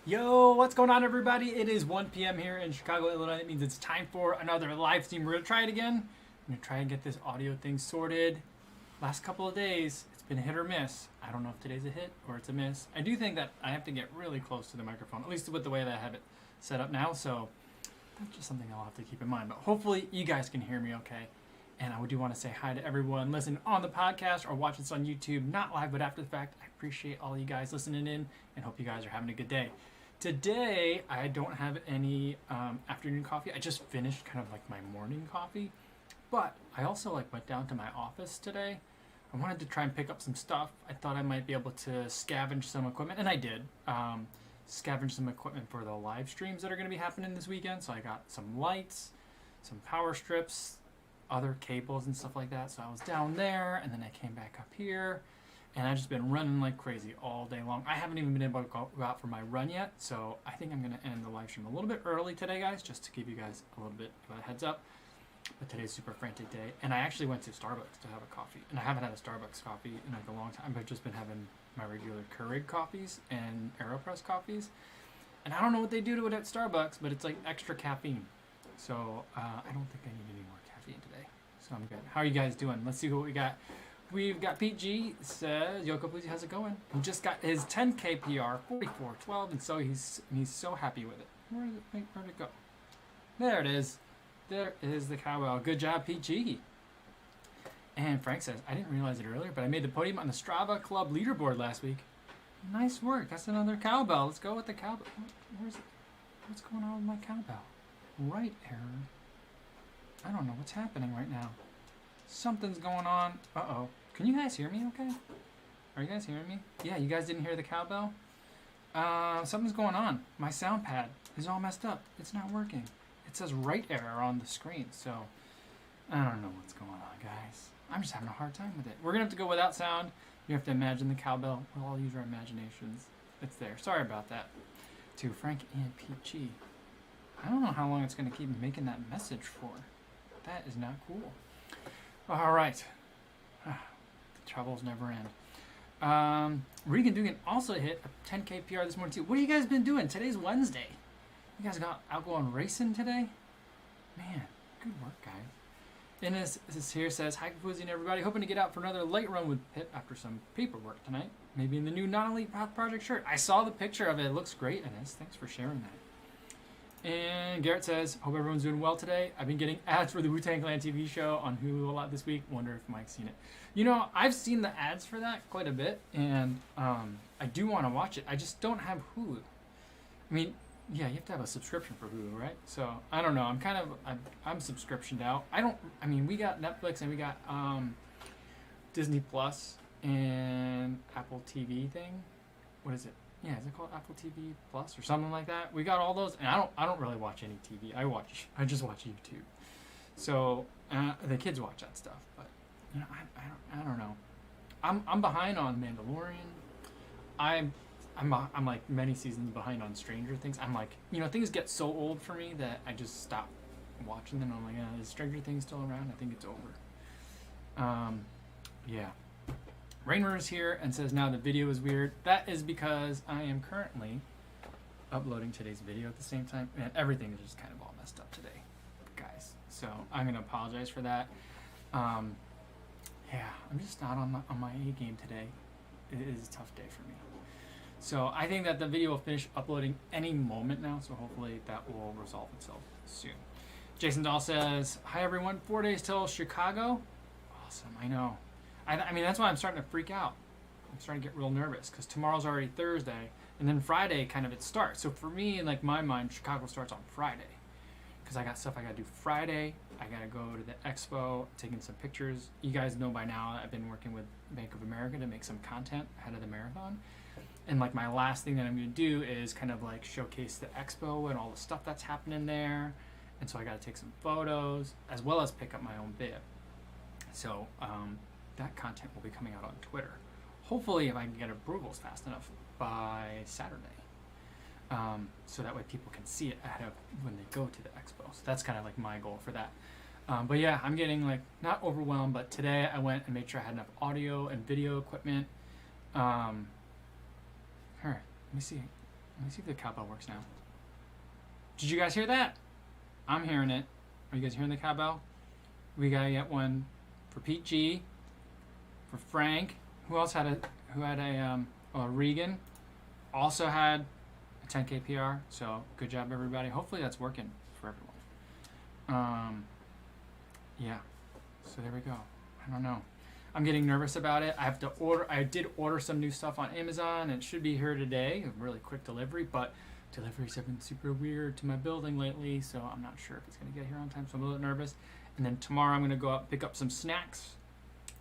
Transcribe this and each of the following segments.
Yo, what's going on, everybody? It is 1 p.m. here in Chicago, Illinois. That means it's time for another live stream. We're going to try it again. I'm going to try and get this audio thing sorted. Last couple of days, it's been hit or miss. I don't know if today's a hit or it's a miss. I do think that I have to get really close to the microphone, at least with the way that I have it set up now. So that's just something I'll have to keep in mind. But hopefully you guys can hear me okay. And I do want to say hi to everyone listening on the podcast or watching this on YouTube, not live, but after the fact. I appreciate all you guys listening in and hope you guys are having a good day. Today, I don't have any afternoon coffee. I just finished kind of like my morning coffee. But I also went down to my office today. I wanted to try and pick up some stuff. I thought I might be able to scavenge some equipment, and I did. Scavenge some equipment for the live streams that are going to be happening this weekend. So I got some lights, some power strips, other cables and stuff like that. So I was down there, and then I came back up here. And I've just been running like crazy all day long. I haven't even been able to go out for my run yet, so I think I'm going to end the live stream a little bit early today, guys, just to give you guys a little bit of a heads up. But today's a super frantic day, and I actually went to Starbucks to have a coffee. And I haven't had a Starbucks coffee in like a long time. I've just been having my regular Keurig coffees and AeroPress coffees. And I don't know what they do to it at Starbucks, but it's like extra caffeine. So I don't think I need any more caffeine today. So I'm good. How are you guys doing? Let's see what we got. We've got Pete G says, Yo, kofuzi, how's it going? He just got his 10K PR, 44.12, and so he's so happy with it. Where'd it go? There it is. There is the cowbell. Good job, Pete G. And Frank says, I didn't realize it earlier, but I made the podium on the Strava Club leaderboard last week. Nice work. That's another cowbell. Let's go with the cowbell. Where's it? What's going on with my cowbell? Right error. I don't know what's happening right now. Something's going on. Uh-oh. Can you guys hear me okay? Are you guys hearing me? Yeah, you guys didn't hear the cowbell? Something's going on. My sound pad is all messed up. It's not working. It says right error on the screen, so I don't know what's going on, guys. I'm just having a hard time with it. We're going to have to go without sound. You have to imagine the cowbell. We'll all use our imaginations. It's there. Sorry about that. To Frank and Peachy. I don't know how long it's going to keep making that message for. That is not cool. All right. The troubles never end. Regan Dugan also hit a 10K PR this morning too. What have you guys been doing? Today's Wednesday. You guys got out going racing today? Man, good work, guys. And this here says, Hi, kofuzi and everybody. Hoping to get out for another late run with Pip after some paperwork tonight. Maybe in the new Non-Elite Path Project shirt. I saw the picture of it. It looks great, Ines. Thanks for sharing that. And Garrett says, hope everyone's doing well today. I've been getting ads for the Wu-Tang Clan TV show on Hulu a lot this week. Wonder if Mike's seen it. You know, I've seen the ads for that quite a bit, and I do want to watch it. I just don't have Hulu. I mean, yeah, you have to have a subscription for Hulu, right? So, I don't know. I'm subscriptioned out. We got Netflix and we got Disney Plus and Apple TV thing. What is it? Yeah, is it called Apple TV Plus or something like that? We got all those, and I don't really watch any TV. I just watch YouTube. So the kids watch that stuff, but you know, I don't know. I'm behind on Mandalorian. I'm like many seasons behind on Stranger Things. I'm like, you know, things get so old for me that I just stop watching them. I'm like, is Stranger Things still around? I think it's over. Yeah. Rainmer is here and says now the video is weird. That is because I am currently uploading today's video at the same time, and everything is just kind of all messed up today, guys. So I'm gonna apologize for that. Yeah, I'm just not on my A game today. It is a tough day for me. So I think that the video will finish uploading any moment now. So hopefully that will resolve itself soon. Jason Dahl says, hi everyone, 4 days till Chicago. Awesome, I know. I mean, that's why I'm starting to freak out. I'm starting to get real nervous because tomorrow's already Thursday, and then Friday kind of it starts. So for me, in like my mind, Chicago starts on Friday because I got stuff I got to do Friday. I got to go to the Expo, taking some pictures. You guys know by now I've been working with Bank of America to make some content ahead of the marathon. And like my last thing that I'm going to do is kind of like showcase the Expo and all the stuff that's happening there. And so I got to take some photos as well as pick up my own bib. So, that content will be coming out on Twitter. Hopefully, if I can get approvals fast enough by Saturday. So that way people can see it ahead of when they go to the Expo. So that's kind of like my goal for that. But yeah, I'm getting like not overwhelmed, but today I went and made sure I had enough audio and video equipment. Let me see. Let me see if the cowbell works now. Did you guys hear that? I'm hearing it. Are you guys hearing the cowbell? We gotta get one for Pete G, for Frank. Who else had Regan also had a 10K PR. So good job, everybody. Hopefully that's working for everyone. Yeah. So there we go. I don't know. I'm getting nervous about it. I did order some new stuff on Amazon, and it should be here today. A really quick delivery, but deliveries have been super weird to my building lately, so I'm not sure if it's gonna get here on time. So I'm a little nervous. And then tomorrow I'm gonna go out and pick up some snacks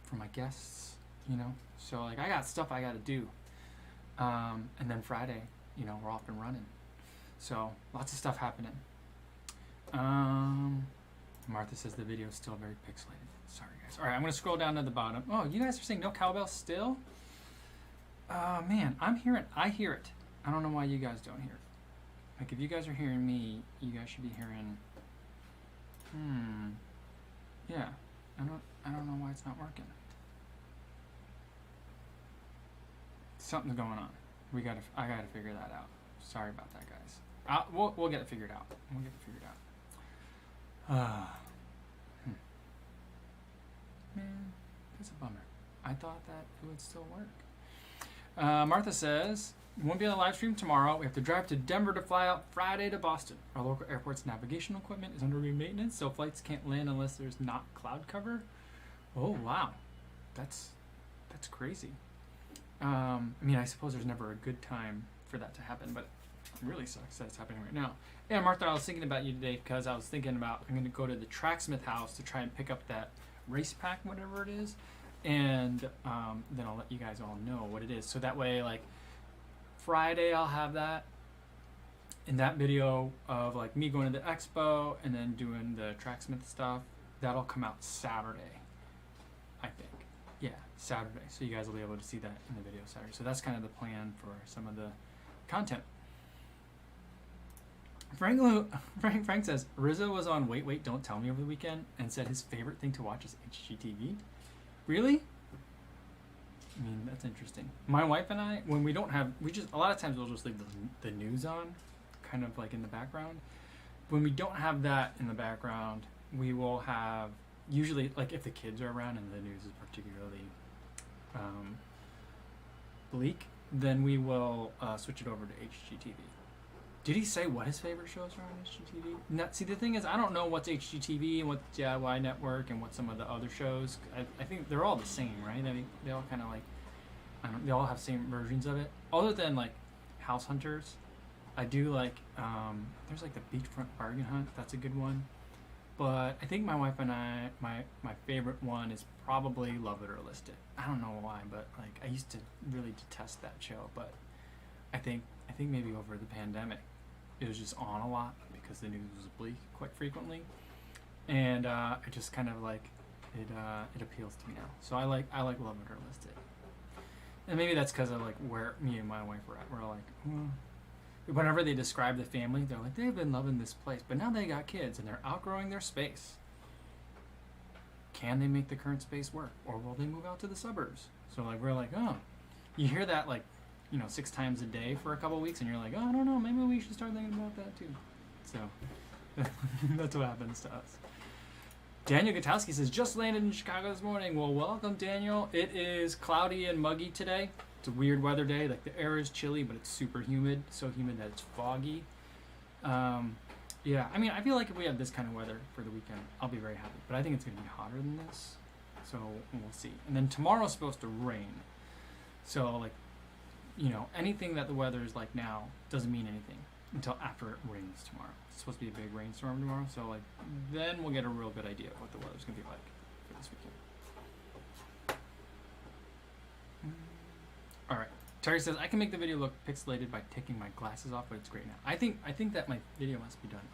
for my guests. You know, so like I got stuff I gotta do. And then Friday, you know, we're off and running. So lots of stuff happening. Martha says the video is still very pixelated. Sorry guys. All right, I'm gonna scroll down to the bottom. Oh, you guys are saying no cowbell still? Man, I hear it. I don't know why you guys don't hear it. Like if you guys are hearing me, you guys should be hearing. Yeah. I don't know why it's not working. Something's going on. I gotta figure that out. Sorry about that, guys. We'll get it figured out. Man, that's a bummer. I thought that it would still work. Martha says, won't be on the live stream tomorrow. We have to drive to Denver to fly out Friday to Boston. Our local airport's navigational equipment is under maintenance, so flights can't land unless there's not cloud cover. Oh, wow. That's crazy. I mean, I suppose there's never a good time for that to happen, but it really sucks that it's happening right now. And Martha, I was thinking about you today because I was thinking about I'm going to go to the Tracksmith house to try and pick up that race pack, whatever it is, and then I'll let you guys all know what it is. So that way, like, Friday I'll have that, and that video of like me going to the expo and then doing the Tracksmith stuff, that'll come out Saturday, I think. Yeah, Saturday. So you guys will be able to see that in the video Saturday. So that's kind of the plan for some of the content. Frank says, Rizzo was on Wait, Wait, Don't Tell Me over the weekend and said his favorite thing to watch is HGTV. Really? I mean, that's interesting. My wife and I, when we don't have, a lot of times we'll just leave the news on, kind of like in the background. When we don't have that in the background, we will have, usually, like if the kids are around and the news is particularly bleak, then we will switch it over to HGTV. Did he say what his favorite shows are on HGTV? No, see, the thing is, I don't know what's HGTV and what's DIY Network and what some of the other shows. I think they're all the same, right? I mean, they all kind of like, they all have same versions of it. Other than like House Hunters, I do like, there's like the Beachfront Bargain Hunt. That's a good one. But I think my wife and I, my favorite one is probably Love It or List It. I don't know why, but like I used to really detest that show. But I think maybe over the pandemic, it was just on a lot because the news was bleak quite frequently, and I just kind of like it. It appeals to me now. So I like Love It or List It, and maybe that's because of like where me and my wife were at. We're like, whenever they describe the family, they're like, they've been loving this place, but now they got kids and they're outgrowing their space. Can they make the current space work, or will they move out to the suburbs? So like we're like, oh, you hear that like, 6 times a day for a couple of weeks, and you're like, oh, I don't know, maybe we should start thinking about that too. So that's what happens to us. Daniel Gutowski says, just landed in Chicago this morning. Well, welcome, Daniel. It is cloudy and muggy today. It's a weird weather day. Like the air is chilly, but it's super humid. So humid that it's foggy. Yeah, I mean, I feel like if we have this kind of weather for the weekend, I'll be very happy. But I think it's going to be hotter than this. So we'll see. And then tomorrow's supposed to rain. So like, anything that the weather is like now doesn't mean anything until after it rains tomorrow. It's supposed to be a big rainstorm tomorrow, so like then we'll get a real good idea of what the weather's gonna be like for this weekend. All right, Terry says I can make the video look pixelated by taking my glasses off, but it's great now. I think that my video must be done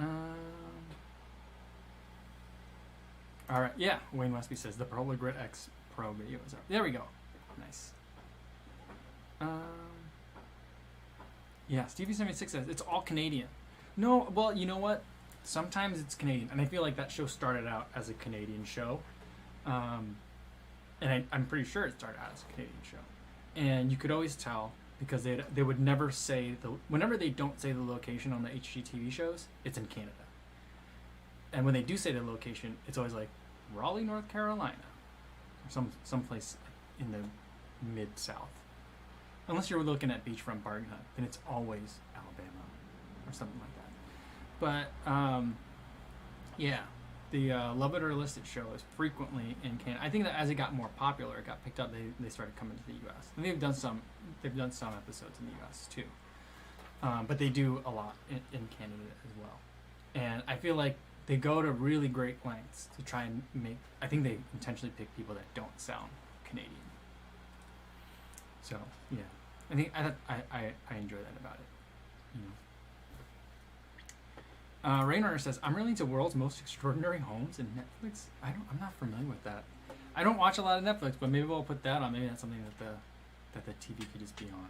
uploading. All right, yeah. Wayne Westby says the Pearl Grit X Pro video is up. There we go. Nice. Yeah, Stevie76 says it's all Canadian. No, well, you know what? Sometimes it's Canadian, and I feel like that show started out as a Canadian show. And I'm pretty sure it started out as a Canadian show. And you could always tell because they would never say whenever they don't say the location on the HGTV shows, it's in Canada. And when they do say the location, it's always like Raleigh, North Carolina, or some place in the mid-south. Unless you're looking at beachfront bargain hunt, then it's always Alabama or something like that. But yeah, the Love It or List It show is frequently in Canada. I think that as it got more popular, it got picked up. They started coming to the U.S. and they've done some episodes in the U.S. too. But they do a lot in Canada as well. And I feel like they go to really great lengths to try and make. I think they intentionally pick people that don't sound Canadian. So yeah, I think I enjoy that about it. You know. Raynor says, "I'm really into World's Most Extraordinary Homes and Netflix. I'm not familiar with that. I don't watch a lot of Netflix, but maybe we'll put that on. Maybe that's something that the TV could just be on."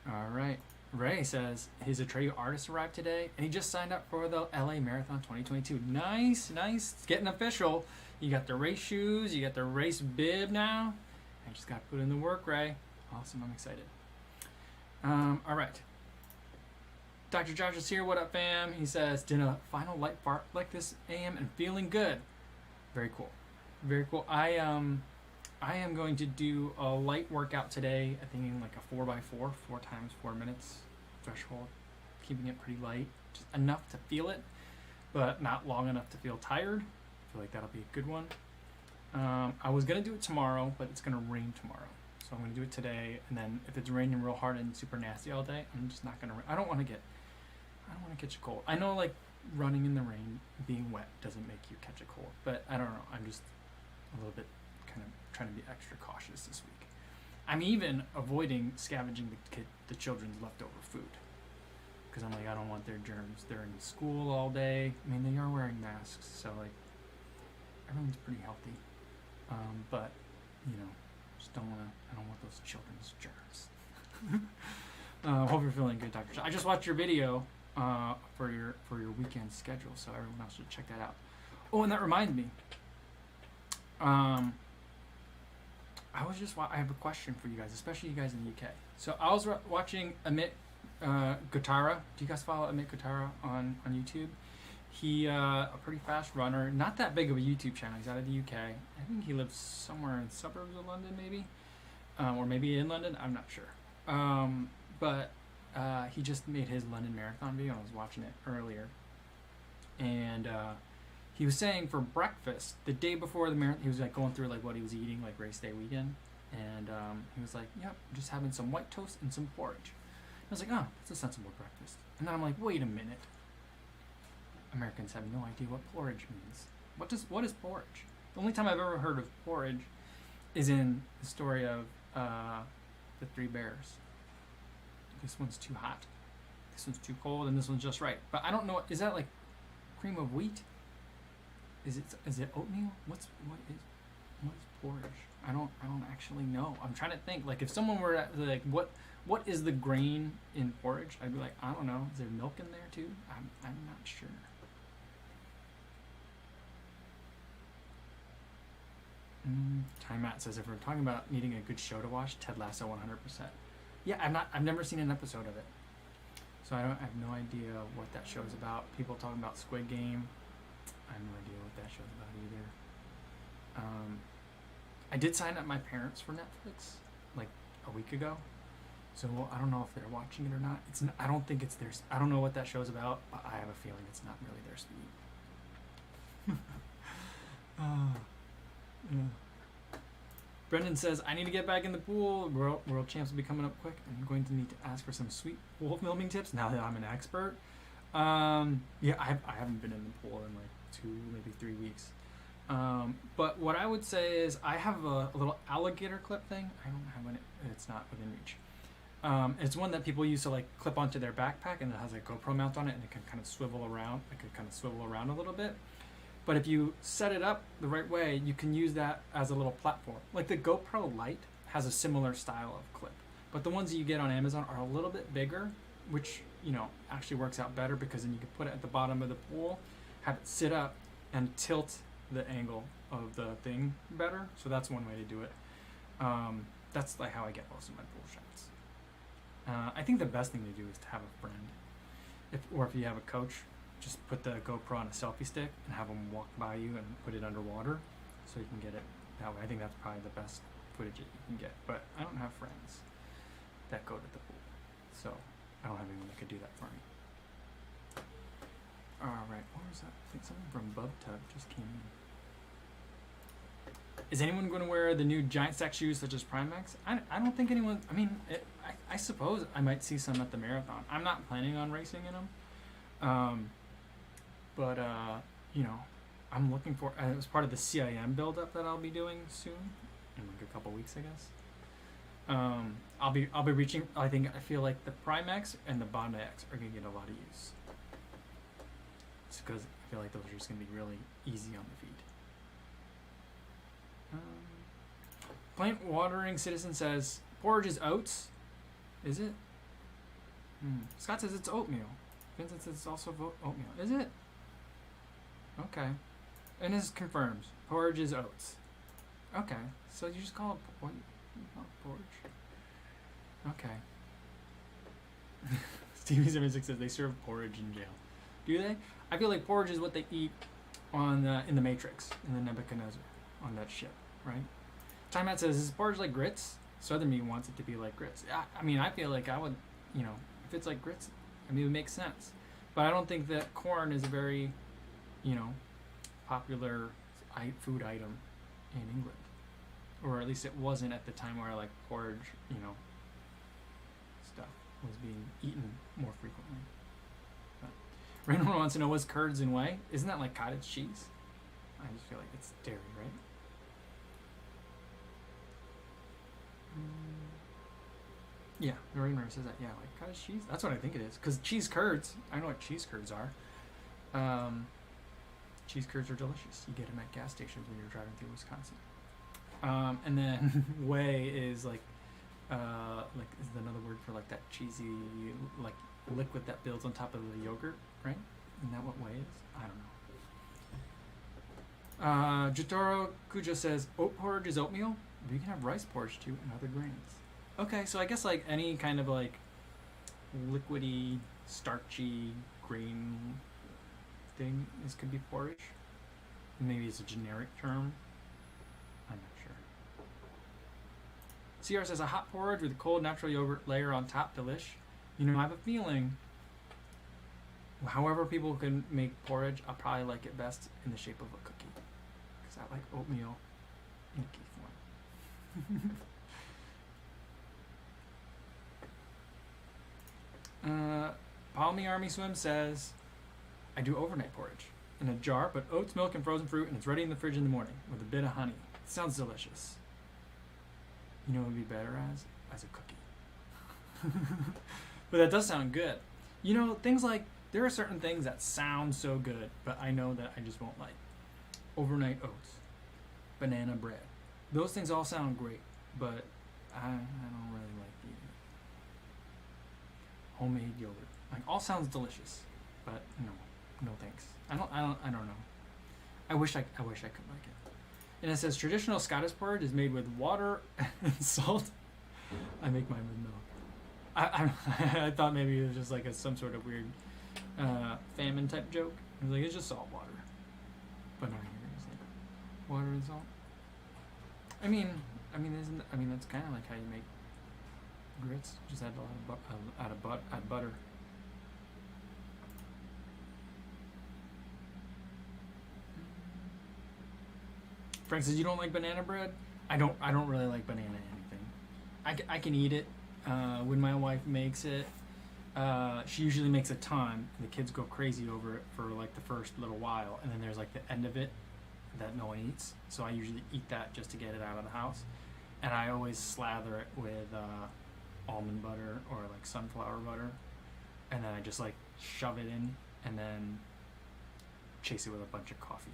All right. Ray says his Atreyu artist arrived today, and he just signed up for the LA Marathon 2022. Nice. It's getting official. You got the race shoes. You got the race bib now. I just got to put in the work, Ray. Awesome. I'm excited. All right. Dr. Josh is here. What up, fam? He says, did a final light fart like this AM and feeling good. Very cool. Very cool. I am going to do a light workout today. I think like a 4x4, 4 times 4 minutes threshold, keeping it pretty light, just enough to feel it, but not long enough to feel tired. I feel like that'll be a good one. I was gonna do it tomorrow, but it's gonna rain tomorrow, so I'm gonna do it today. And then if it's raining real hard and super nasty all day, I'm just not gonna. I don't want to catch a cold. I know like running in the rain, being wet doesn't make you catch a cold, but I don't know. I'm just a little bit kind of trying to be extra cautious this week. I'm even avoiding scavenging the children's leftover food because I'm like, I don't want their germs. They're in school all day. I mean, they are wearing masks, so like everyone's pretty healthy. But you know, just don't want to. I don't want those children's germs. Hope you're feeling good, Dr. I just watched your video for your weekend schedule, so everyone else should check that out. Oh, and that reminds me. I have a question for you guys, especially you guys in the UK. So I was watching Amit Gutara. Do you guys follow Amit Gutara on YouTube? He a pretty fast runner, not that big of a YouTube channel. He's out of the UK. I think he lives somewhere in the suburbs of London, maybe, or maybe in London. I'm not sure. But he just made his London Marathon video, and I was watching it earlier, and he was saying for breakfast the day before the marathon, he was like going through like what he was eating, like race day weekend, and he was like, "Yep, just having some white toast and some porridge." I was like, "Oh, that's a sensible breakfast." And then I'm like, "Wait a minute. Americans have no idea what porridge means. What is porridge?" The only time I've ever heard of porridge is in the story of the 3 bears. This one's too hot. This one's too cold, and this one's just right. But I don't know. Is that like cream of wheat? Is it oatmeal? What is porridge? I don't actually know. I'm trying to think. Like if someone were to, like what is the grain in porridge? I'd be like, I don't know. Is there milk in there too? I'm not sure. Time Matt says if we're talking about needing a good show to watch, Ted Lasso 100%. Yeah, I've never seen an episode of it, so I have no idea what that show's about. People talking about Squid Game. I have no idea what that show's about either. I did sign up my parents for Netflix like a week ago, so I don't know if they're watching it or not. I don't think it's theirs. I don't know what that show's about, but I have a feeling it's not really their speed. Yeah. Brendan says, I need to get back in the pool. World champs will be coming up quick. I'm going to need to ask for some sweet pool filming tips now that I'm an expert. Yeah, I haven't been in the pool in like 2, maybe 3 weeks. But what I would say is I have a little alligator clip thing. I don't have one. It's not within reach. It's one that people use to like clip onto their backpack, and it has a GoPro mount on it, and it can kind of swivel around. It could kind of swivel around a little bit. But if you set it up the right way, you can use that as a little platform. Like the GoPro Lite has a similar style of clip, but the ones that you get on Amazon are a little bit bigger, which actually works out better because then you can put it at the bottom of the pool, have it sit up, and tilt the angle of the thing better. So that's one way to do it. That's like how I get most of my pool shots. I think the best thing to do is to have a friend, or if you have a coach, just put the GoPro on a selfie stick and have them walk by you and put it underwater, so you can get it that way. I think that's probably the best footage that you can get. But I don't have friends that go to the pool, so I don't have anyone that could do that for me. All right, what was that? I think something from BubTub just came in. Is anyone going to wear the new giant stack shoes such as Primax? I don't think anyone. I mean, I suppose I might see some at the marathon. I'm not planning on racing in them. But you know, I'm looking for. It was part of the CIM build-up that I'll be doing soon, in like a couple weeks, I guess. I'll be reaching. I feel like the Primax and the Bondi X are gonna get a lot of use. It's because I feel like those are just gonna be really easy on the feet. Plant Watering Citizen says porridge is oats. Is it? Scott says it's oatmeal. Vincent says it's also oatmeal. Is it? Okay. And this confirms porridge is oats. Okay. So you just call it what? You call it porridge. Okay. Stevie76 says they serve porridge in jail. Do they? I feel like porridge is what they eat on in the Matrix, in the Nebuchadnezzar, on that ship, right? Time Out says, is porridge like grits? Southern Me wants it to be like grits. I mean, I feel like I would, you know, if it's like grits, I mean, it would make sense. But I don't think that corn is a very, you know, popular food item in England. Or at least it wasn't at the time where like porridge, you know, stuff was being eaten more frequently. Raymond wants to know, what's curds and whey? Isn't that like cottage cheese? I just feel like it's dairy, right? Yeah, Raymond says that. Yeah, like cottage cheese. That's what I think it is. Because cheese curds, I know what cheese curds are. Cheese curds are delicious. You get them at gas stations when you're driving through Wisconsin. And then whey is like is another word for like that cheesy like liquid that builds on top of the yogurt, right? Isn't that what whey is? I don't know. Jotaro Kujo says oat porridge is oatmeal, but you can have rice porridge too and other grains. Okay, so I guess like any kind of like liquidy, starchy grain thing could be porridge. Maybe it's a generic term. I'm not sure. CR says a hot porridge with a cold natural yogurt layer on top, delish. You know, I have a feeling however people can make porridge, I'll probably like it best in the shape of a cookie. Because I like oatmeal in cookie form. Palmy Army Swim says, I do overnight porridge in a jar, but oats, milk, and frozen fruit, and it's ready in the fridge in the morning with a bit of honey. It sounds delicious. You know what would be better as a cookie. But that does sound good. You know, things like, there are certain things that sound so good, but I know that I just won't like. Overnight oats, banana bread. Those things all sound great, but I don't really like eating it. Homemade yogurt. Like, all sounds delicious, but no thanks. I don't know. I wish I could like it. And it says traditional Scottish porridge is made with water and salt. I make mine with milk. I thought maybe it was just like some sort of weird famine type joke. I was like, it's just salt water. But no, it's like water and salt. I mean that's kind of like how you make grits. Just add a lot of butter. Frank says you don't like banana bread. I don't really like banana anything. I can eat it when my wife makes it. She usually makes a ton. And the kids go crazy over it for like the first little while, and then there's like the end of it that no one eats. So I usually eat that just to get it out of the house, and I always slather it with almond butter or like sunflower butter, and then I just like shove it in, and then chase it with a bunch of coffee.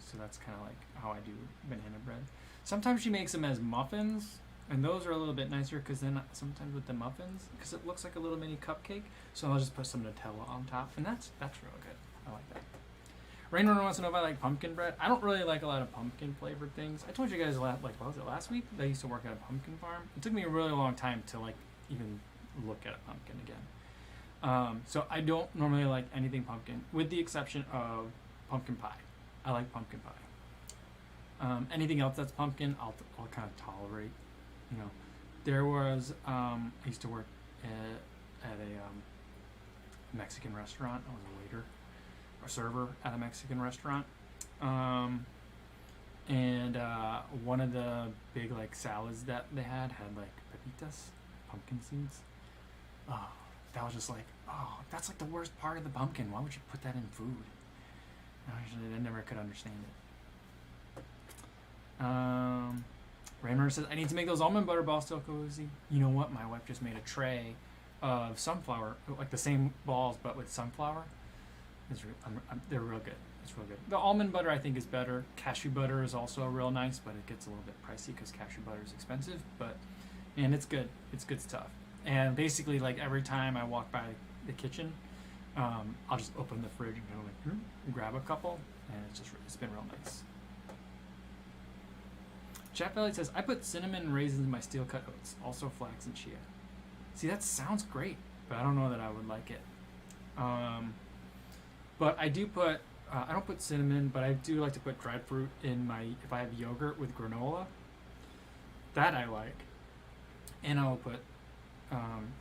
So that's kind of like how I do banana bread. Sometimes she makes them as muffins, and those are a little bit nicer because then sometimes with the muffins, because it looks like a little mini cupcake, so I'll just put some Nutella on top, and that's real good. I like that. Rainwater wants to know if I like pumpkin bread. I don't really like a lot of pumpkin flavored things. I told you guys what was it, last week? I used to work at a pumpkin farm. It took me a really long time to like even look at a pumpkin again. So I don't normally like anything pumpkin, with the exception of pumpkin pie. I like pumpkin pie. Anything else that's pumpkin, I'll kind of tolerate. You know, there was I used to work at a Mexican restaurant. I was a waiter, a server at a Mexican restaurant, and one of the big like salads that they had like pepitas, pumpkin seeds. Oh, that was just like, oh, that's like the worst part of the pumpkin. Why would you put that in food? I never could understand it. Raymond says, I need to make those almond butter balls still cozy. You know what? My wife just made a tray of sunflower, like the same balls but with sunflower. They're real good. It's real good. The almond butter I think is better. Cashew butter is also real nice, but it gets a little bit pricey because cashew butter is expensive. And it's good. It's good stuff. And basically, like every time I walk by the kitchen, I'll just open the fridge and go like, grab a couple, and it's been real nice. Chap Elliott says, I put cinnamon and raisins in my steel cut oats, also flax and chia. See, that sounds great, but I don't know that I would like it. But I do put, I don't put cinnamon, but I do like to put dried fruit in if I have yogurt with granola. That I like. And I'll put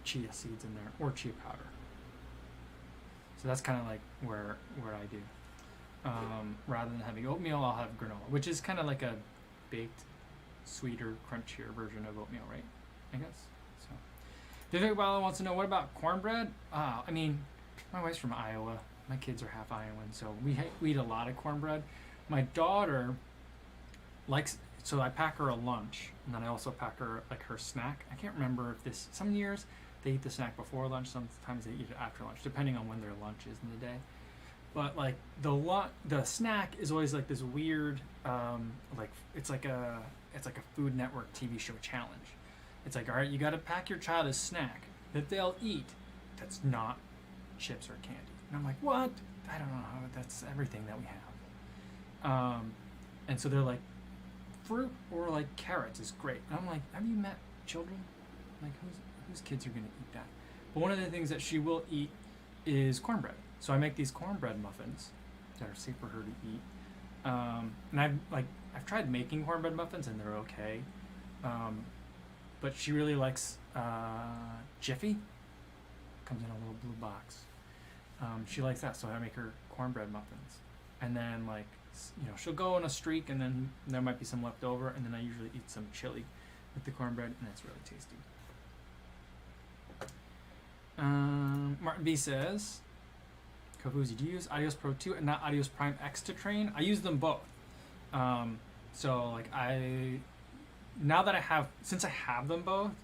chia seeds in there, or chia powder. So that's kind of like where I do. Rather than having oatmeal, I'll have granola, which is kind of like a baked, sweeter, crunchier version of oatmeal, right? I guess. So, Vivek Bala wants to know, what about cornbread? I mean, my wife's from Iowa. My kids are half Iowan, so we eat a lot of cornbread. My daughter likes, so I pack her a lunch, and then I also pack her like her snack. I can't remember if some years they eat the snack before lunch, sometimes they eat it after lunch, depending on when their lunch is in the day. But like the snack is always like this weird, like it's like a Food Network TV show challenge. It's like, all right, you got to pack your child a snack that they'll eat that's not chips or candy. And I'm like, what? I don't know how that's everything that we have. And so they're like, fruit or like carrots is great. And I'm like, have you met children? Like whose kids are gonna eat that? But one of the things that she will eat is cornbread. So I make these cornbread muffins that are safe for her to eat. And I've tried making cornbread muffins and they're okay. But she really likes Jiffy. Comes in a little blue box. She likes that, so I make her cornbread muffins. And then she'll go on a streak, and then there might be some left over, and then I usually eat some chili with the cornbread, and it's really tasty. Martin B says, Kofuzi, do you use Adios Pro 2 and not Adios Prime X to train? I use them both. Since I have them both,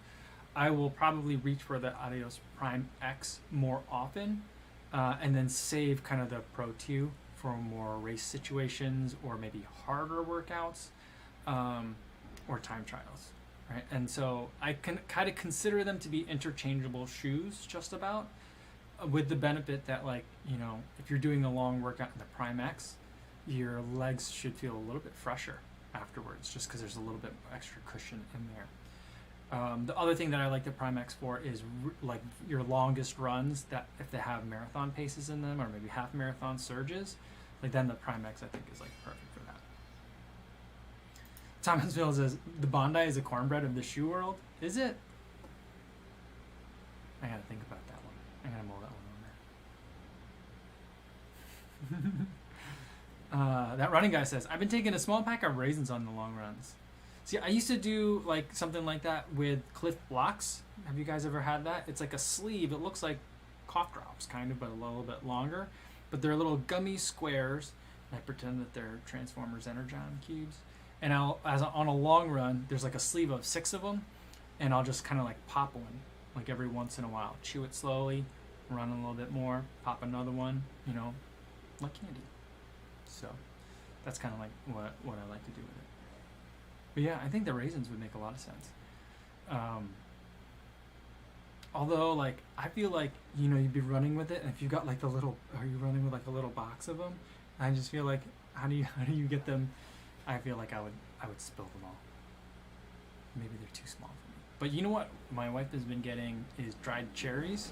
I will probably reach for the Adios Prime X more often, and then save kind of the Pro 2 for more race situations or maybe harder workouts, or time trials, right? And so I can kind of consider them to be interchangeable shoes, just about, with the benefit that, if you're doing a long workout in the Prime X, your legs should feel a little bit fresher afterwards, just because there's a little bit extra cushion in there. The other thing that I like the Prime X for is your longest runs, that if they have marathon paces in them or maybe half marathon surges, then the Prime X I think is perfect for that. Thomasville says, the Bondi is a cornbread of the shoe world. Is it? I gotta think about that one. I gotta mull that one on there. That running guy says, I've been taking a small pack of raisins on the long runs. See, I used to do something like that with Cliff Blocks. Have you guys ever had that? It's like a sleeve. It looks like cough drops, kind of, but a little bit longer. But they're little gummy squares. And I pretend that they're Transformers Energon cubes. And on a long run, there's a sleeve of 6 of them, and I'll just kind of pop one, every once in a while. Chew it slowly, run a little bit more, pop another one, like candy. So that's kind of what I like to do with it. But yeah, I think the raisins would make a lot of sense. Although, I feel you'd be running with it, and if you got are you running with a little box of them, I just feel like how do you get them? I feel like I would spill them all. Maybe they're too small for me. But you know what my wife has been getting is dried cherries.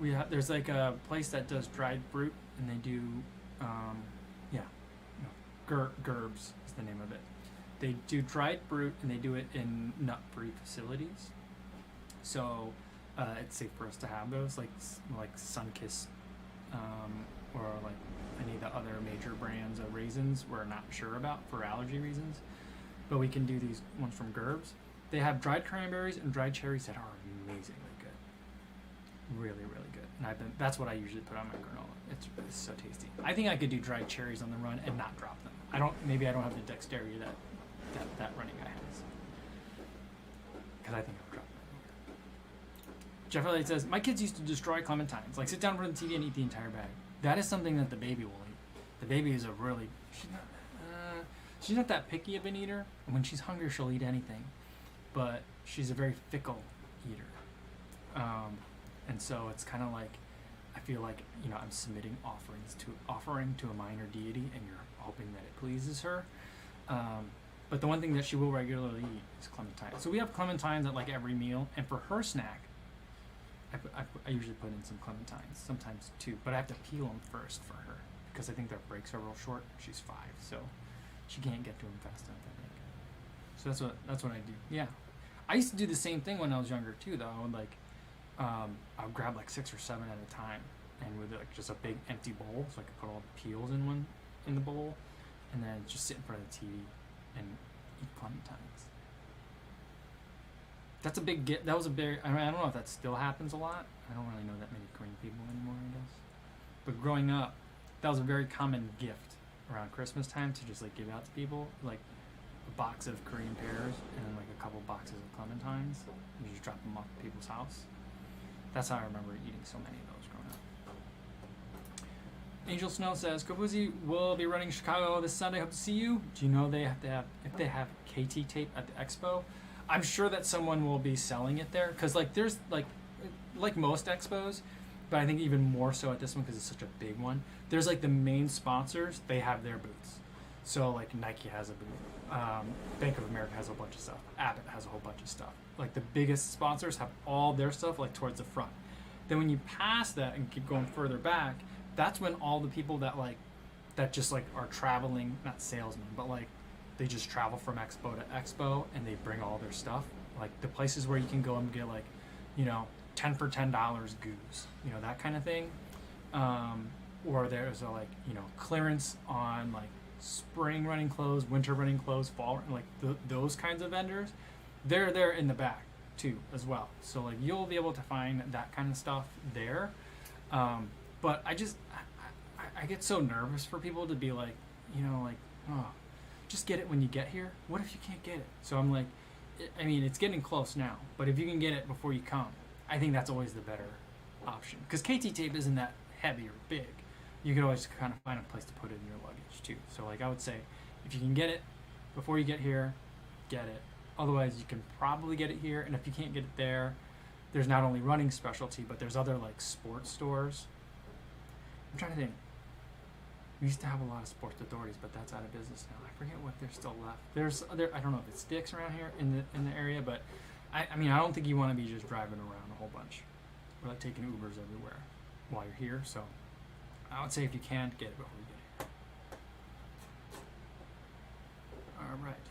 There's like a place that does dried fruit, and they do yeah, no, Gerbs is the name of it. They do dried fruit, and they do it in nut-free facilities. So it's safe for us to have those, like Sunkist, or like any of the other major brands of raisins we're not sure about for allergy reasons. But we can do these ones from Gerbs. They have dried cranberries and dried cherries that are amazingly good. Really, really good. And that's what I usually put on my granola. It's so tasty. I think I could do dried cherries on the run and not drop them. Maybe I don't have the dexterity that running guy has. Because I think I'll drop them. Jeff Elliott says, my kids used to destroy clementines. Like sit down in front of the TV and eat the entire bag. That is something that the baby will eat. The baby is she's not that picky of an eater. And when she's hungry, she'll eat anything. But she's a very fickle eater. And so it's kind of like, I feel like, I'm submitting offering to a minor deity, and you're hoping that it pleases her. But the one thing that she will regularly eat is clementines. So we have clementines at like every meal, and for her snack, I usually put in some clementines, sometimes two, but I have to peel them first for her because I think their breaks are real short. She's 5, so she can't get to them fast enough, I think. So that's what I do. Yeah, I used to do the same thing when I was younger too, though. I would I would grab like 6 or 7 at a time, and with like just a big empty bowl, so I could put all the peels in the bowl, and then just sit in front of the TV and eat clementines. That's a big get. That was a big. I don't know if that still happens a lot. I don't really know that many Korean people anymore, I guess. But growing up, that was a very common gift around Christmas time to just like give out to people, like a box of Korean pears and like a couple boxes of clementines. You just drop them off at people's house. That's how I remember eating so many of those growing up. Angel Snow says, Kofuzi will be running Chicago this Sunday. Hope to see you. Do you know if they have KT tape at the Expo? I'm sure that someone will be selling it there, because like there's like most expos, but I think even more so at this one because it's such a big one. There's like the main sponsors, they have their booths. So like Nike has a booth, Bank of America has a bunch of stuff, Abbott has a whole bunch of stuff. Like the biggest sponsors have all their stuff like towards the front. Then when you pass that and keep going further back, that's when all the people that just like are traveling, not salesmen, but like they just travel from expo to expo and they bring all their stuff. Like the places where you can go and get like, 10 for $10 goose, that kind of thing. Or there's a like, clearance on like spring running clothes, winter running clothes, fall, like those kinds of vendors. They're there in the back too as well. So like you'll be able to find that kind of stuff there. But I get so nervous for people to be like, oh, just get it when you get here. What if you can't get it? So I'm like, it's getting close now, but if you can get it before you come, I think that's always the better option. Because KT tape isn't that heavy or big. You could always kind of find a place to put it in your luggage too. So like I would say, if you can get it before you get here, get it. Otherwise, you can probably get it here. And if you can't get it there, there's not only running specialty, but there's other like sports stores. I'm trying to think. We used to have a lot of sports authorities, but that's out of business now. I forget what there's still left. There's other, I don't know if it's Sticks around here in the area, but I don't think you want to be just driving around a whole bunch or like taking Ubers everywhere while you're here. So I would say if you can, get it before you get here. All right.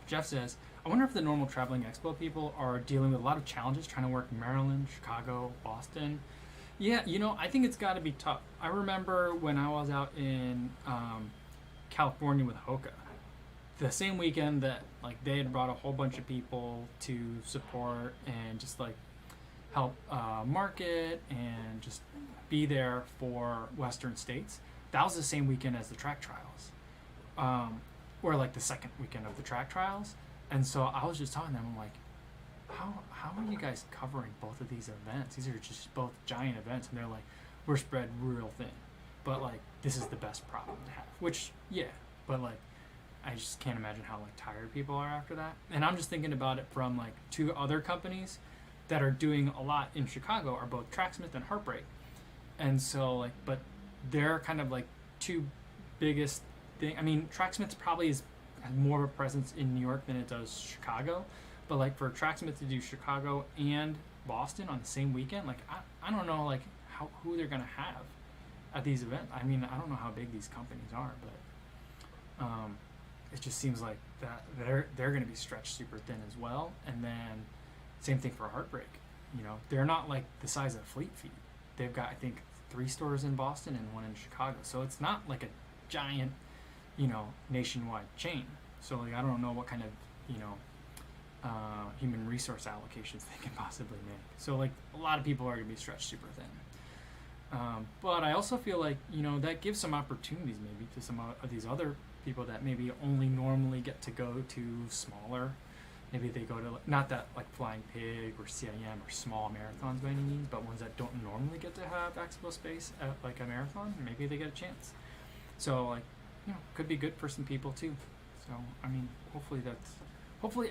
Jeff says, I wonder if the normal traveling expo people are dealing with a lot of challenges trying to work in Maryland, Chicago, Boston. Yeah, I think it's got to be tough. I remember when I was out in California with Hoka, the same weekend that like they had brought a whole bunch of people to support and just like help market and just be there for Western states. That was the same weekend as the track trials, or like the second weekend of the track trials. And so I was just talking to them, I'm like, how are you guys covering both of these events? These are just both giant events. And they're like, we're spread real thin, but like this is the best problem to have. Which, yeah, but like I just can't imagine how like tired people are after that. And I'm just thinking about it from like 2 other companies that are doing a lot in Chicago are both Tracksmith and Heartbreak. And so like, but they're kind of like two biggest thing. I mean, Tracksmiths probably has more of a presence in New York than it does Chicago, but like for Tracksmith to do Chicago and Boston on the same weekend, like I don't know like who they're gonna have at these events. I mean, I don't know how big these companies are, but it just seems like that they're gonna be stretched super thin as well. And then same thing for Heartbreak. You know, they're not like the size of Fleet Feet. They've got, I think, 3 stores in Boston and 1 in Chicago. So it's not like a giant, you know, nationwide chain. So like I don't know what kind of, you know, human resource allocations they can possibly make. So like a lot of people are going to be stretched super thin. But I also feel like, you know, that gives some opportunities maybe to some of these other people that maybe only normally get to go to smaller. Maybe they go to, not that like Flying Pig or CIM or small marathons by any means, but ones that don't normally get to have expo space at like a marathon, maybe they get a chance. So like, you know, could be good for some people too. So, I mean, hopefully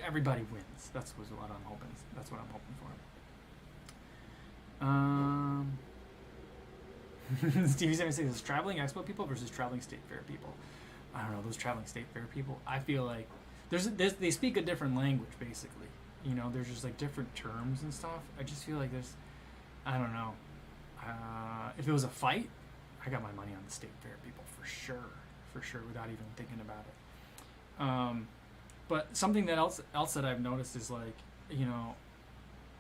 everybody wins. That's what I'm hoping. That's what I'm hoping for. Stevie Sammy says, traveling expo people versus traveling state fair people. I don't know, those traveling state fair people, I feel like they speak a different language basically. You know, there's just like different terms and stuff. I just feel like I don't know. If it was a fight, I got my money on the state fair people for sure, without even thinking about it. But something else that I've noticed is like, you know,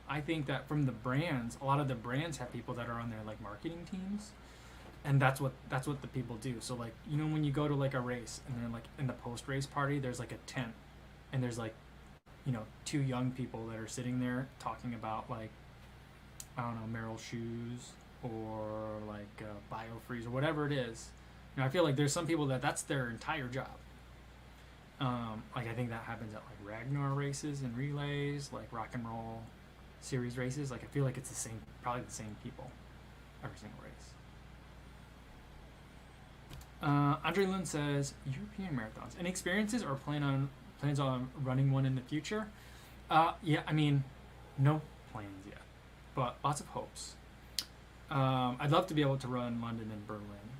I think that from the brands, a lot of the brands have people that are on their like marketing teams, and that's what the people do. So like, you know, when you go to like a race and then like in the post race party, there's like a tent, and there's like, you know, 2 young people that are sitting there talking about like, I don't know, Merrill shoes or like BioFreeze or whatever it is. You know, I feel like there's some people that's their entire job. Like I think that happens at like Ragnar races and relays, like rock and roll series races. Like I feel like it's probably the same people every single race. Andre Lund says, European marathons. Any experiences or plans on running one in the future? Yeah, I mean, no plans yet, but lots of hopes. I'd love to be able to run London and Berlin,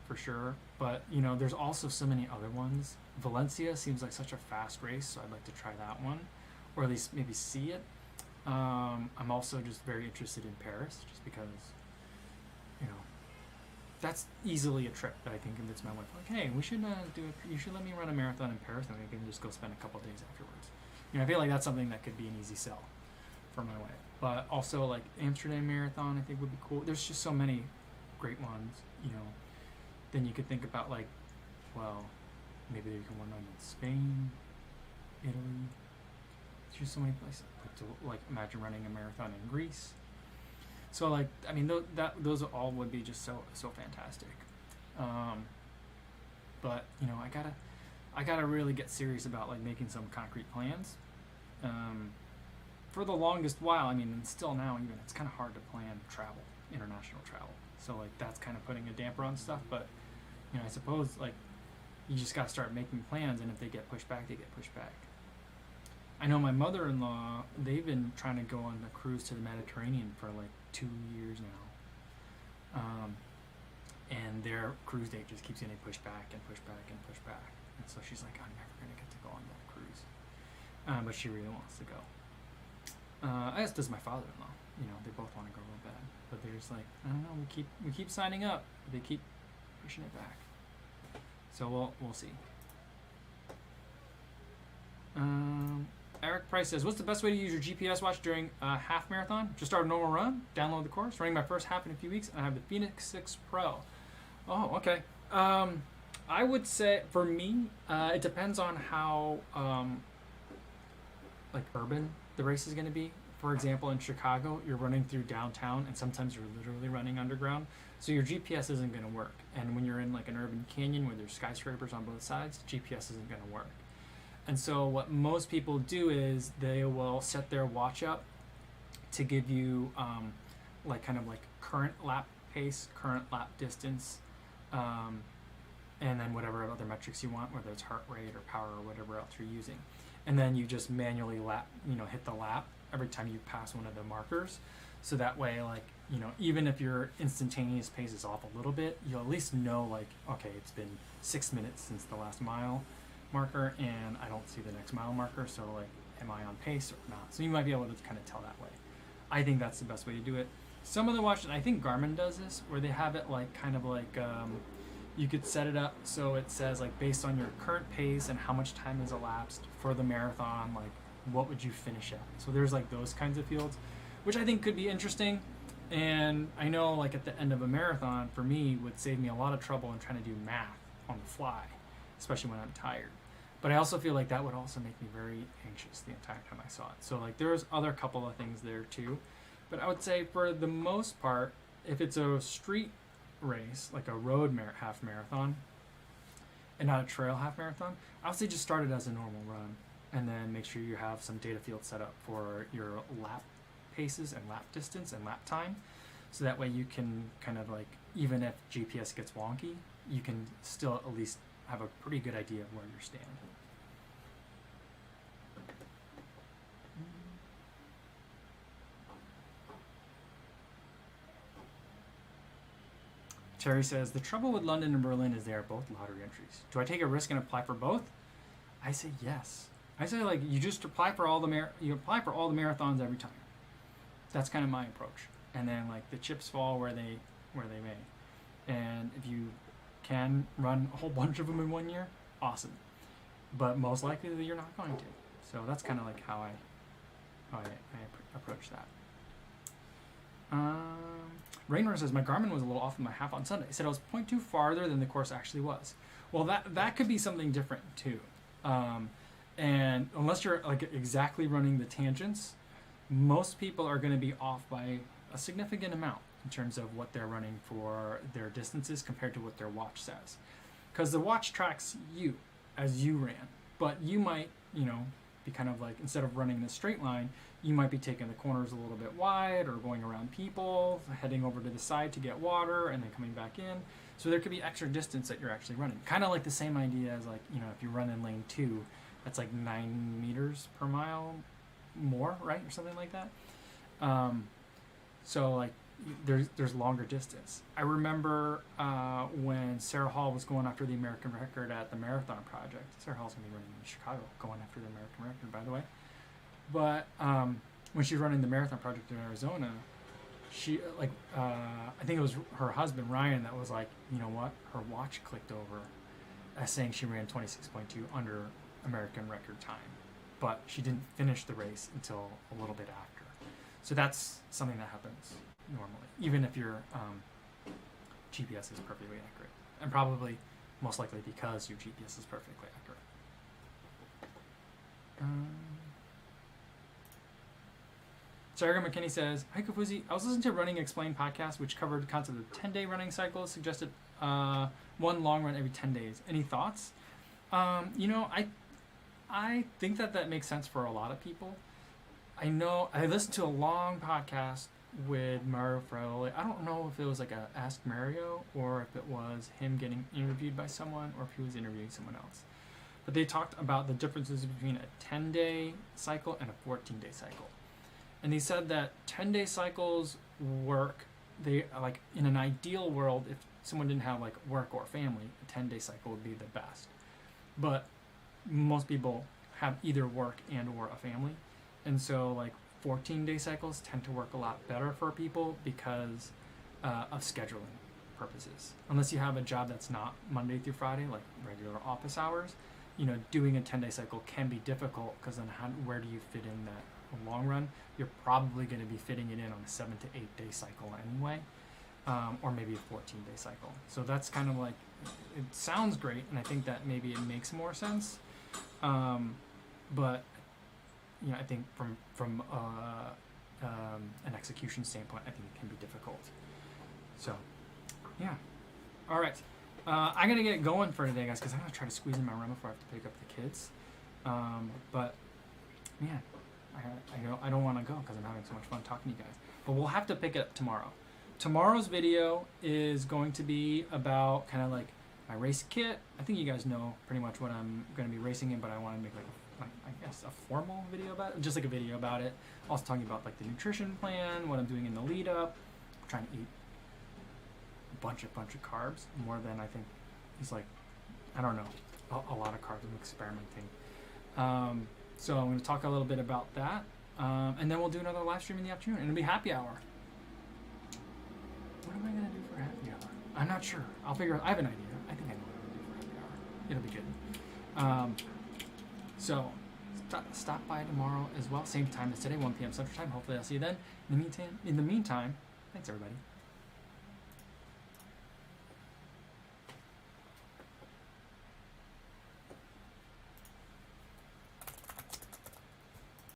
for sure. But, you know, there's also so many other ones. Valencia seems like such a fast race, so I'd like to try that one, or at least maybe see it. I'm also just very interested in Paris, just because, you know, that's easily a trip that I can convince my wife, like, hey, we should you should let me run a marathon in Paris, and we can just go spend a couple of days afterwards. You know, I feel like that's something that could be an easy sell for my wife. But also, like, Amsterdam Marathon, I think would be cool. There's just so many great ones, you know. Then you could think about, like, well, maybe you can run in Spain, Italy. There's just so many places. Like, imagine running a marathon in Greece. So, like, I mean, those all would be just so fantastic. But, you know, I gotta really get serious about, like, making some concrete plans. For the longest while, I mean, and still now even, it's kind of hard to plan travel, international travel. So, like, that's kind of putting a damper on stuff. But, you know, I suppose, like, you just got to start making plans, and if they get pushed back, they get pushed back. I know my mother-in-law, they've been trying to go on a cruise to the Mediterranean for, like, 2 years now. And their cruise date just keeps getting pushed back and pushed back and pushed back. And so she's like, I'm never going to get to go on that cruise. But she really wants to go. As does my father-in-law. You know, they both want to go real bad. But they're just like, I don't know, we keep signing up, but they keep pushing it back. So we'll see. Eric Price says, what's the best way to use your GPS watch during a half marathon? Just start a normal run, download the course, running my first half in a few weeks, and I have the Phoenix 6 Pro. Oh, okay. I would say, for me, it depends on how, like, urban the race is going to be. For example, in Chicago, you're running through downtown, and sometimes you're literally running underground, so your GPS isn't going to work. And when you're in, like, an urban canyon where there's skyscrapers on both sides, GPS isn't going to work. And so what most people do is they will set their watch up to give you, like, kind of like current lap pace, current lap distance, and then whatever other metrics you want, whether it's heart rate or power or whatever else you're using. And then you just manually hit the lap every time you pass one of the markers. So that way, like, you know, even if your instantaneous pace is off a little bit, you'll at least know, like, okay, it's been 6 minutes since the last mile marker, and I don't see the next mile marker, so, like, am I on pace or not? So you might be able to kind of tell that way. I think that's the best way to do it. Some of the watches, I think Garmin does this, where they have it, like, kind of like, you could set it up so it says, like, based on your current pace and how much time has elapsed for the marathon, like, what would you finish at? So there's, like, those kinds of fields, which I think could be interesting. And I know, like, at the end of a marathon, for me, would save me a lot of trouble in trying to do math on the fly, especially when I'm tired. But I also feel like that would also make me very anxious the entire time I saw it. So, like, there's other couple of things there too. But I would say for the most part, if it's a street race, like a road half marathon, and not a trail half marathon, I would say just start it as a normal run, and then make sure you have some data fields set up for your lap paces and lap distance and lap time, so that way you can kind of, like, even if GPS gets wonky, you can still at least have a pretty good idea of where you stand. Terry says, the trouble with London and Berlin is they are both lottery entries. Do I take a risk and apply for both? I say yes. I say, like, you just apply for all the marathons every time. That's kind of my approach. And then, like, the chips fall where they may. And if you can run a whole bunch of them in 1 year, awesome. But most likely that you're not going to. So that's kind of like how I approach that. Raynor says, my Garmin was a little off in my half on Sunday. He said I was 0.2 farther than the course actually was. Well, that could be something different too. And unless you're, like, exactly running the tangents, most people are going to be off by a significant amount in terms of what they're running for their distances compared to what their watch says. Because the watch tracks you as you ran. But you might, you know, be kind of like, instead of running the straight line, you might be taking the corners a little bit wide or going around people, heading over to the side to get water and then coming back in. So there could be extra distance that you're actually running. Kind of like the same idea as, like, you know, if you run in lane 2, that's like 9 meters per mile more, right? Or something like that. So, like, there's longer distance. I remember when Sarah Hall was going after the American record at the Marathon Project. Sarah Hall's going to be running in Chicago, going after the American record, by the way. But when she was running the Marathon Project in Arizona, she, like, I think it was her husband, Ryan, that was like, you know what? Her watch clicked over as saying she ran 26.2 under American record time. But she didn't finish the race until a little bit after. So that's something that happens normally, even if your GPS is perfectly accurate. And probably, most likely, because your GPS is perfectly accurate. Sarah McKinney says, hi Kofuzi, I was listening to a Running Explained podcast which covered the concept of 10-day running cycles, suggested one long run every 10 days. Any thoughts? You know, I think that makes sense for a lot of people. I know I listened to a long podcast with Mario Fraioli. I don't know if it was like a Ask Mario or if it was him getting interviewed by someone or if he was interviewing someone else. But they talked about the differences between a 10-day cycle and a 14-day cycle. And he said that 10-day cycles work, they, like, in an ideal world, if someone didn't have, like, work or family, a 10-day cycle would be the best. But most people have either work and or a family. And so, like, 14-day cycles tend to work a lot better for people because of scheduling purposes. Unless you have a job that's not Monday through Friday, like regular office hours, you know, doing a 10-day cycle can be difficult because then where do you fit in that long run? You're probably going to be fitting it in on a 7 to 8 day cycle anyway, or maybe a 14-day cycle. So that's kind of like, it sounds great, and I think that maybe it makes more sense. But you know, I think from an execution standpoint, I think it can be difficult. So, yeah. All right. I'm gonna get going for today, guys, because I'm gonna try to squeeze in my run before I have to pick up the kids. But man, I don't want to go because I'm having so much fun talking to you guys. But we'll have to pick it up tomorrow. Tomorrow's video is going to be about kind of like my race kit. I think you guys know pretty much what I'm going to be racing in, but I want to make like I guess a formal video about it, just like a video about it. Also talking about like the nutrition plan, what I'm doing in the lead up, trying to eat a bunch of carbs, more than I think he's like, I don't know, a lot of carbs. I'm experimenting. So I'm going to talk a little bit about that, and then we'll do another live stream in the afternoon, and it'll be happy hour. What am I going to do for happy hour? I'm not sure. I'll figure out. I have an idea. I think I know what I'm going to do for happy hour. It'll be good. So stop by tomorrow as well. Same time as today, 1 p.m. Central Time. Hopefully I'll see you then. In the meantime, thanks everybody.